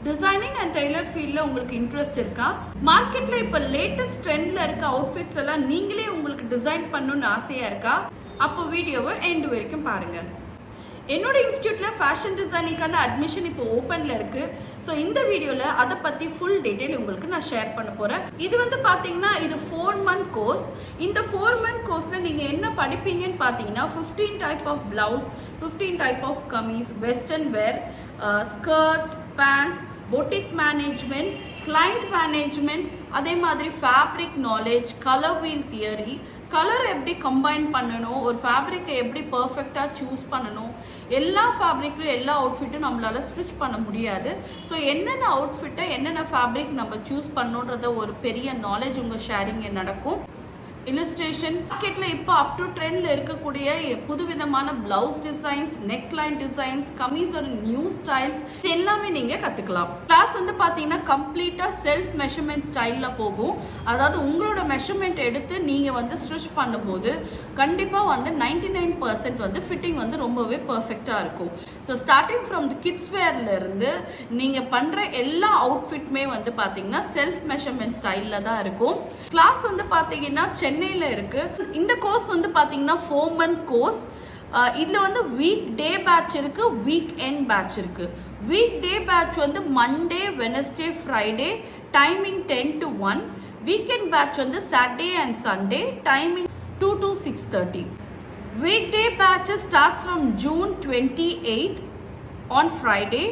Designing and Taylor ஃபீல்டில் உங்களுக்கு interest இருக்கா? மார்க்கெட்டில் இப்போ லேட்டஸ்ட் ட்ரெண்டில் இருக்க அவுட்ஃபிட்ஸ் எல்லாம் நீங்களே உங்களுக்கு டிசைன் பண்ணணும்னு ஆசையாக இருக்கா? அப்போ வீடியோவை எண்டு வரைக்கும் பாருங்கள். என்னோட இன்ஸ்டியூட்டில் ஃபேஷன் டிசைனிங்கான அட்மிஷன் இப்போ ஓப்பனில் இருக்குது. ஸோ இந்த வீடியோவில் அதை பற்றி ஃபுல் டீட்டெயில் உங்களுக்கு நான் ஷேர் பண்ண போகிறேன். இது பார்த்தீங்கன்னா இது 4 month கோர்ஸ். இந்த 4 month கோர்ஸில் நீங்கள் என்ன படிப்பீங்கன்னு பார்த்தீங்கன்னா 15 type of blouse, 15 type of kameez, western wear, skirts, pants, boutique management, client management, அதே மாதிரி fabric knowledge, colour wheel theory, கலரை எப்படி கம்பைன் பண்ணணும், ஒரு ஃபேப்ரிக்கை எப்படி பர்ஃபெக்டாக சூஸ் பண்ணணும், எல்லா ஃபேப்ரிக்லையும் எல்லா அவுட்ஃபிட்டும் நம்மளால் ஸ்டிச் பண்ண முடியாது. ஸோ என்னென்ன அவுட்ஃபிட்டை என்னென்ன ஃபேப்ரிக் நம்ம சூஸ் பண்ணணுன்றத ஒரு பெரிய நாலேஜ் உங்கள் ஷேரிங் நடக்கும். இல்லஸ்ட்ரேஷன் மார்க்கெட்டில் இப்போ அப் டு ட்ரெண்டில் இருக்கக்கூடிய புதுவிதமான blouse designs, neckline designs, கமீஸோட நியூ ஸ்டைல்ஸ், இது எல்லாமே நீங்கள் கற்றுக்கலாம். கிளாஸ் பார்த்தீங்கன்னா கம்ப்ளீட்டாக செல்ஃப் மெஷர்மெண்ட் ஸ்டைலில் போகும். அதாவது உங்களோட மெஷர்மெண்ட் எடுத்து நீங்கள் ஸ்டிச் பண்ணும்போது கண்டிப்பாக 99% ஃபிட்டிங் ரொம்பவே பர்ஃபெக்டாக இருக்கும். So starting from the kids வேர்லேருந்து நீங்கள் பண்ணுற எல்லா அவுட்ஃபிட்டுமே பார்த்தீங்கன்னா செல்ஃப் மெஷர்மெண்ட் ஸ்டைலில் தான் இருக்கும். கிளாஸ் பார்த்தீங்கன்னா சென்னையில் இருக்குது. இந்த கோர்ஸ் பார்த்தீங்கன்னா 4 month கோர்ஸ். இதில் வீக் டே பேட்ச் இருக்குது, வீக் எண்ட் பேட்ச் இருக்குது. Weekday batch Monday, Wednesday, Friday, timing 10 to 1. Weekend batch Saturday and Sunday, timing 2 to 6:30. Weekday batch starts from June 28th on Friday.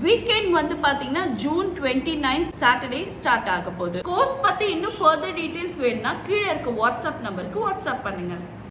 Weekend பார்த்தீங்கன்னா June 29th Saturday start ஆக போகுது. Course பற்றி இன்னும் further details வேணும்னா கீழே இருக்க WhatsApp நம்பருக்கு WhatsApp பண்ணுங்க.